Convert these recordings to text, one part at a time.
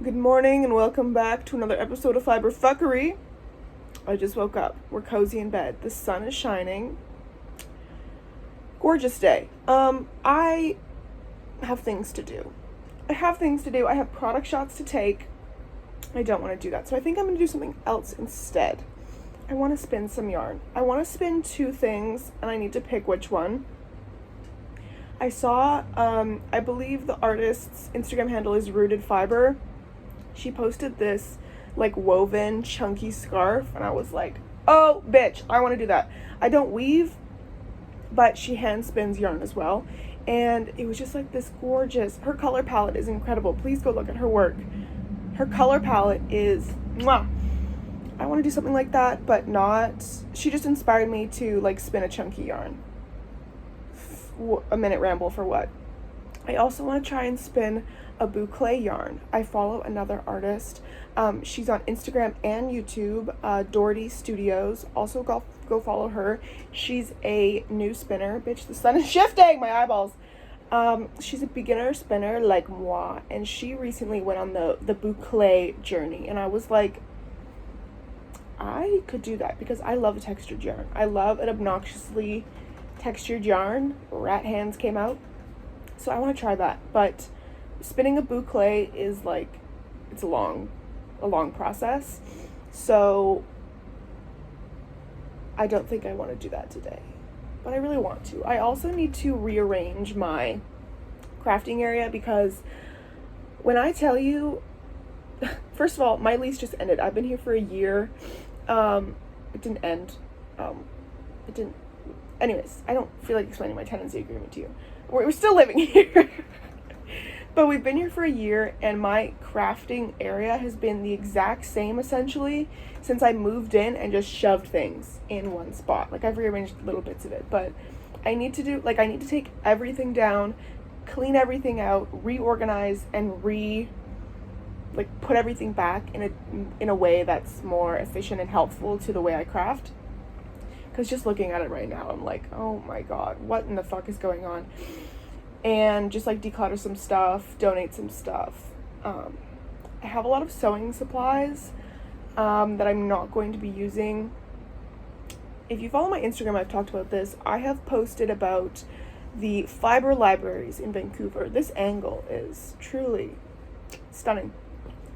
Good morning and welcome back to another episode of Fibre Fckery. I just woke up. We're cozy in bed. The sun is shining. Gorgeous day. I have things to do. I have product shots to take. I don't want to do that. So I think I'm going to do something else instead. I want to spin some yarn. I want to spin two things and I need to pick which one. I saw, I believe the artist's Instagram handle is Rooted Fibre. She posted this like woven chunky scarf and I was like, oh bitch, I want to do that. I don't weave, but she hand spins yarn as well, and it was just like this gorgeous, her color palette is incredible. Please go look at her work. Her color palette is mwah. I want to do something like that, but not, she just inspired me to like spin a chunky yarn. A minute ramble for what? I also want to try and spin a boucle yarn. I follow another artist. She's on Instagram and YouTube, Dordy Studios. Also go follow her. She's a new spinner. Bitch, the sun is shifting! My eyeballs. She's a beginner spinner like moi, and she recently went on the boucle journey, and I was like, I could do that because I love a textured yarn. I love an obnoxiously textured yarn. Rat hands came out. So I want to try that, but spinning a boucle is like, it's a long process. So I don't think I want to do that today, but I really want to. I also need to rearrange my crafting area because when I tell you, first of all, my lease just ended. I've been here for a year. It didn't end. It didn't. Anyways, I don't feel like explaining my tenancy agreement to you. We're still living here. But we've been here for a year, and my crafting area has been the exact same, essentially, since I moved in and just shoved things in one spot. Like, I've rearranged little bits of it, but I need to take everything down, clean everything out, reorganize, and put everything back in a way that's more efficient and helpful to the way I craft. Because just looking at it right now, I'm like, oh my god, what in the fuck is going on? And just like declutter some stuff, donate some stuff. I have a lot of sewing supplies that I'm not going to be using. If you follow my Instagram, I've talked about this. I have posted about the fiber libraries in Vancouver. This angle is truly stunning.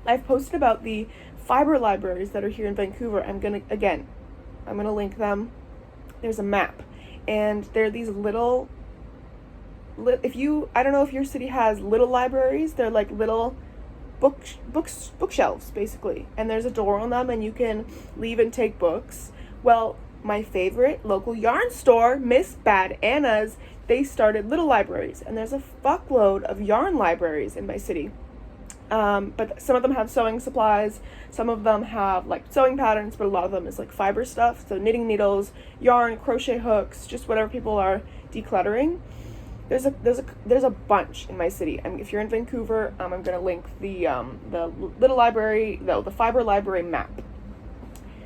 I've posted about the fiber libraries that are here in Vancouver. I'm gonna link them. There's a map, and they're these little, I don't know if your city has little libraries. They're like little bookshelves basically, and there's a door on them and you can leave and take books. Well, my favorite local yarn store, Miss Bad Anna's, they started little libraries, and there's a fuckload of yarn libraries in my city. But some of them have sewing supplies, some of them have like sewing patterns, but a lot of them is like fiber stuff, so knitting needles, yarn, crochet hooks, just whatever people are decluttering. There's a bunch in my city, and if you're in Vancouver, I'm gonna link the little library, the fiber library map.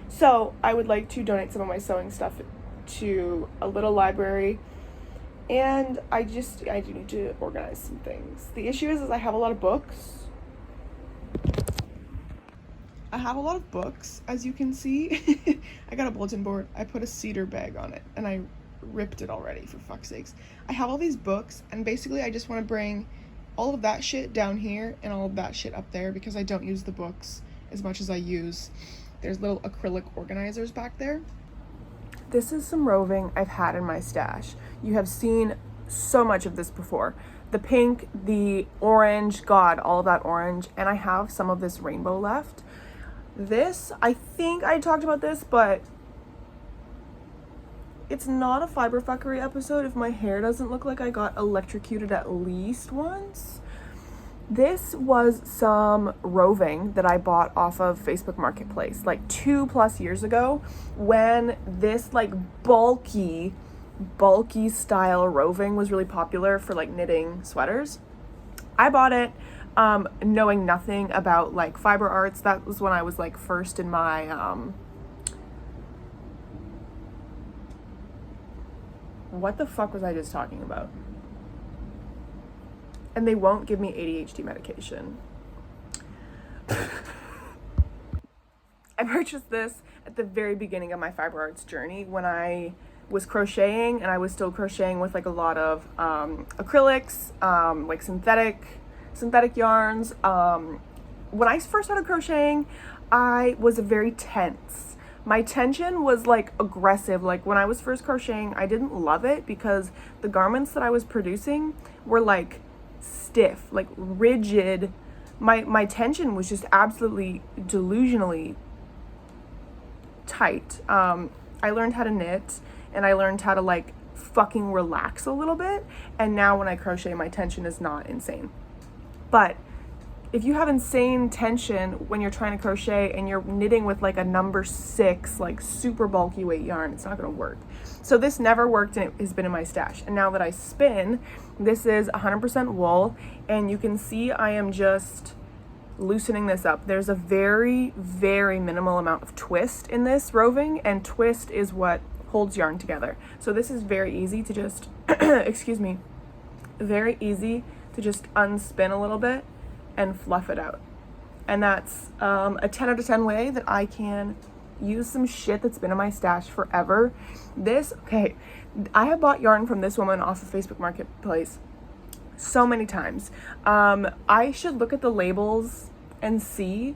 So I would like to donate some of my sewing stuff to a little library, and I do need to organize some things. The issue is I have a lot of books. As you can see. I got a bulletin board. I put a cedar bag on it, and I ripped it already, for fuck's sakes. I have all these books, and basically I just want to bring all of that shit down here and all of that shit up there because I don't use the books as much as I use. There's little acrylic organizers back there. This is some roving I've had in my stash. You have seen so much of this before. The pink, the orange, god, all of that orange, and I have some of this rainbow left. This, I think I talked about this, but it's not a Fibre Fckery episode if my hair doesn't look like I got electrocuted at least once. This was some roving that I bought off of Facebook Marketplace like 2+ years ago, when this like bulky style roving was really popular for like knitting sweaters. I bought it knowing nothing about like fiber arts. That was when I was like first in my what the fuck was I just talking about? And they won't give me ADHD medication. I purchased this at the very beginning of my fiber arts journey when I was crocheting, and I was still crocheting with like a lot of acrylics, like synthetic yarns. When I first started crocheting, I was very tense. My tension was like aggressive. Like when I was first crocheting, I didn't love it because the garments that I was producing were like stiff, like rigid. My tension was just absolutely delusionally tight. I learned how to knit, and I learned how to like fucking relax a little bit. And now when I crochet, my tension is not insane. But if you have insane tension when you're trying to crochet and you're knitting with like a number 6, like super bulky weight yarn, it's not gonna work. So this never worked, and it has been in my stash. And now that I spin, this is 100% wool, and you can see I am just loosening this up. There's a very, very minimal amount of twist in this roving, and twist is what holds yarn together. So this is very easy to just, excuse me, very easy to just unspin a little bit and fluff it out. And that's a 10 out of 10 way that I can use some shit that's been in my stash forever. Okay, I have bought yarn from this woman off of Facebook Marketplace so many times. I should look at the labels and see.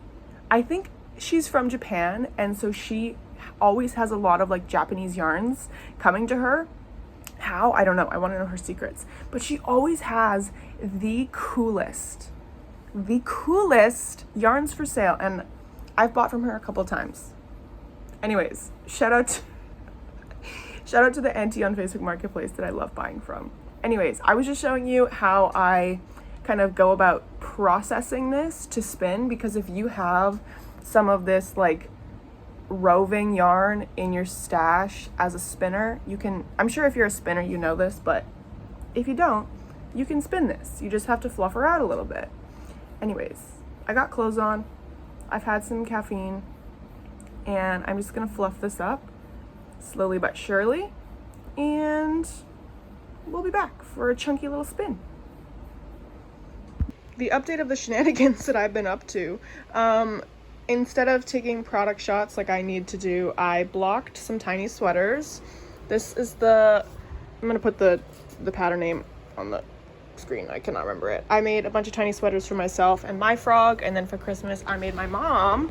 I think she's from Japan, and so she always has a lot of like Japanese yarns coming to her. How? I don't know. I want to know her secrets. But she always has the coolest yarns for sale, and I've bought from her a couple times. Anyways, shout out to the auntie on Facebook Marketplace that I love buying from. Anyways, I was just showing you how I kind of go about processing this to spin, because if you have some of this like roving yarn in your stash as a spinner, you can, I'm sure if you're a spinner you know this, but if you don't, you can spin this. You just have to fluff her out a little bit. Anyways, I got clothes on, I've had some caffeine, and I'm just gonna fluff this up slowly but surely, and we'll be back for a chunky little spin. The update of the shenanigans that I've been up to. Instead of taking product shots like I need to do, I blocked some tiny sweaters. This is I'm gonna put the pattern name on the screen. I cannot remember it. I made a bunch of tiny sweaters for myself and my frog, and then for Christmas I made my mom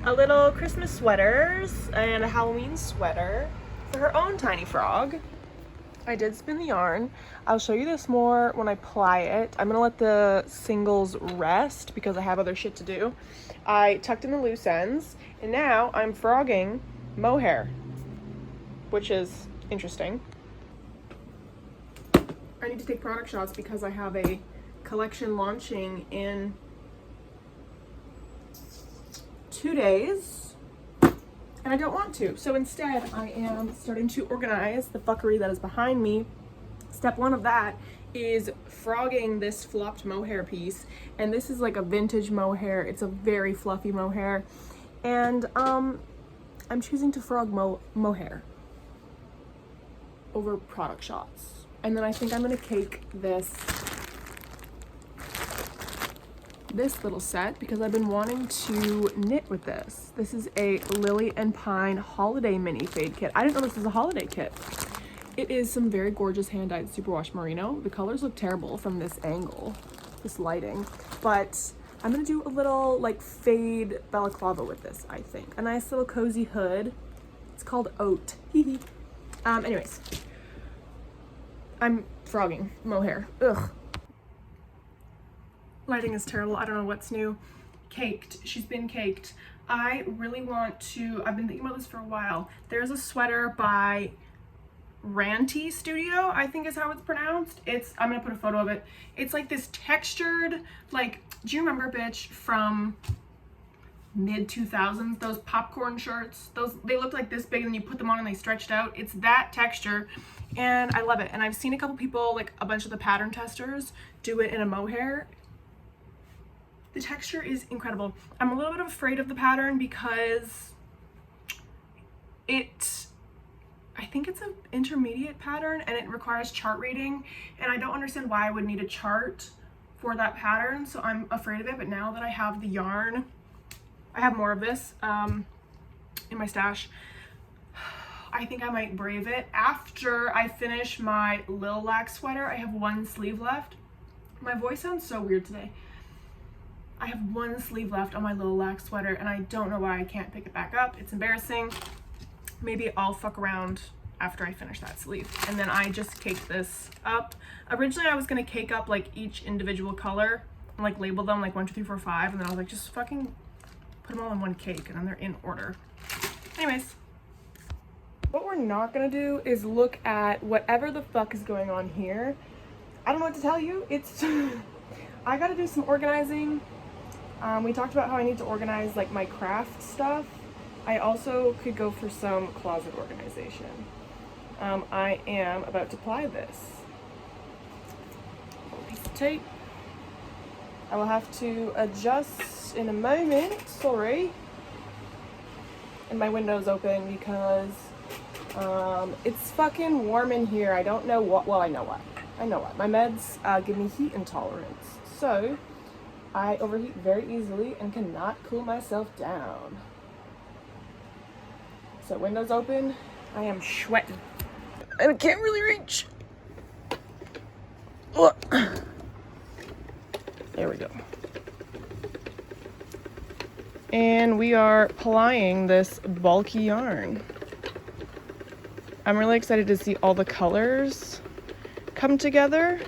a little Christmas sweaters and a Halloween sweater for her own tiny frog. I did spin the yarn. I'll show you this more when I ply it. I'm gonna let the singles rest because I have other shit to do. I tucked in the loose ends, and now I'm frogging mohair, which is interesting. I need to take product shots because I have a collection launching in 2 days, and I don't want to. So instead, I am starting to organize the fuckery that is behind me. Step 1 of that is frogging this flopped mohair piece, and this is like a vintage mohair. It's a very fluffy mohair, and I'm choosing to frog mohair over product shots. And then I think I'm gonna cake this little set because I've been wanting to knit with this. This is a Lily and Pine holiday mini fade kit. I didn't know this was a holiday kit. It is some very gorgeous hand-dyed superwash merino. The colors look terrible from this angle, this lighting, but I'm gonna do a little like fade balaclava with this, I think. A nice little cozy hood. It's called Oat. Anyways, I'm frogging mohair. Ugh. Lighting is terrible. I don't know what's new. Caked. She's been caked. I really want to, I've been thinking about this for a while. There's a sweater by Ranti Studio, I think is how it's pronounced. I'm gonna put a photo of it. It's like this textured, like, do you remember, bitch, from mid 2000s, those popcorn shirts? They looked like this big and then you put them on and they stretched out. It's that texture, and I love it. And I've seen a couple people, like a bunch of the pattern testers, do it in a mohair. The texture is incredible. I'm a little bit afraid of the pattern because I think it's an intermediate pattern and it requires chart reading, and I don't understand why I would need a chart for that pattern, so I'm afraid of it. But now that I have the yarn, I have more of this in my stash. I think I might brave it. After I finish my lilac sweater, I have one sleeve left. My voice sounds so weird today. I have one sleeve left on my lilac sweater and I don't know why I can't pick it back up. It's embarrassing. Maybe I'll fuck around after I finish that sleeve. And then I just cake this up. Originally I was gonna cake up like each individual color and like label them like 1, 2, 3, 4, 5. And then I was like, just fucking put them all in one cake and then they're in order. Anyways. What we're not gonna do is look at whatever the fuck is going on here. I don't know what to tell you. It's, I gotta do some organizing. We talked about how I need to organize like my craft stuff. I also could go for some closet organization. I am about to apply this. A piece of tape. I will have to adjust in a moment, sorry. And my window's open because it's fucking warm in here. I don't know what, well, I know what. My meds give me heat intolerance. So I overheat very easily and cannot cool myself down. So windows open, I am sweating. I can't really reach. Oh. There we go. And we are plying this bulky yarn. I'm really excited to see all the colors come together.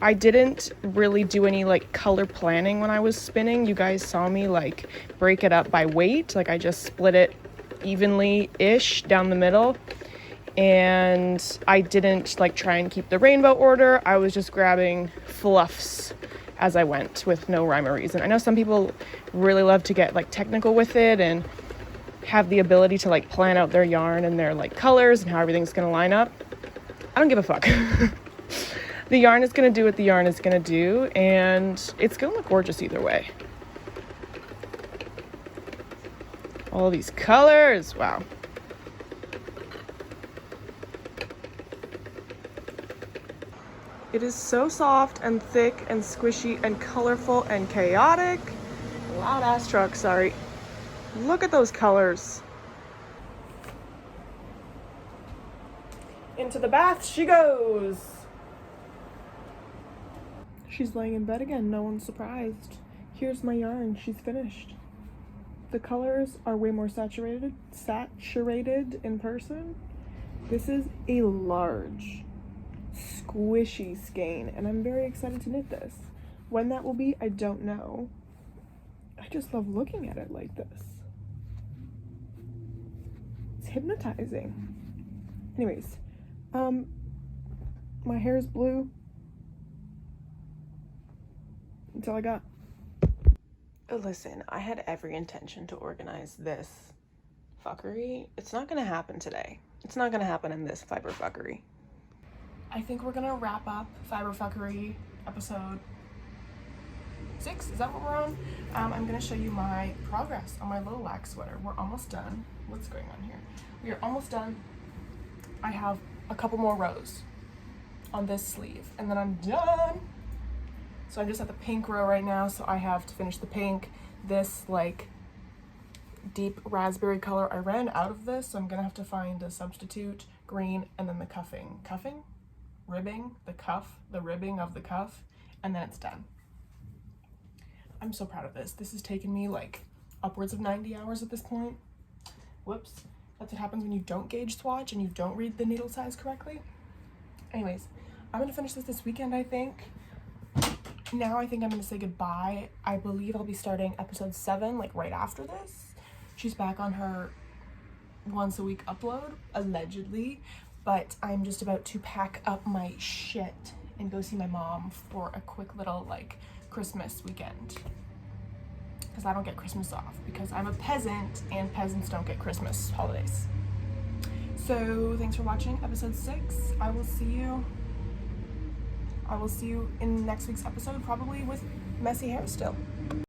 I didn't really do any like color planning when I was spinning. You guys saw me like break it up by weight. Like I just split it evenly-ish down the middle. And I didn't like try and keep the rainbow order. I was just grabbing fluffs as I went with no rhyme or reason. I know some people really love to get like technical with it and have the ability to like plan out their yarn and their like colors and how everything's gonna line up. I don't give a fuck. The yarn is gonna do what the yarn is gonna do, and it's gonna look gorgeous either way. All these colors, wow. It is so soft and thick and squishy and colorful and chaotic. Loud ass truck, sorry. Look at those colors. Into the bath she goes. She's laying in bed again, no one's surprised. Here's my yarn, she's finished. The colors are way more saturated in person. This is a large, squishy skein, and I'm very excited to knit this. When that will be, I don't know. I just love looking at it like this. It's hypnotizing. Anyways, my hair is blue. That's all I got. Listen, I had every intention to organize this fuckery. It's not gonna happen today. It's not gonna happen in this Fibre Fckery. I think we're gonna wrap up Fibre Fckery episode 6. Is that what we're on? I'm gonna show you my progress on my lilac sweater. We're almost done. What's going on here? We are almost done. I have a couple more rows on this sleeve and then I'm done. So I'm just at the pink row right now, so I have to finish the pink. This like deep raspberry color, I ran out of this, so I'm gonna have to find a substitute green, and then the ribbing, the cuff, the ribbing of the cuff, and then it's done. I'm so proud of this. This has taken me like upwards of 90 hours at this point. Whoops. That's what happens when you don't gauge swatch and you don't read the needle size correctly. Anyways, I'm gonna finish this weekend, I think. Now I think I'm gonna say goodbye. I believe I'll be starting episode 7 like right after this. She's back on her once a week upload, allegedly, but I'm just about to pack up my shit and go see my mom for a quick little like Christmas weekend. Because I don't get Christmas off because I'm a peasant and peasants don't get Christmas holidays. So thanks for watching episode 6. I will see you in next week's episode, probably with messy hair still.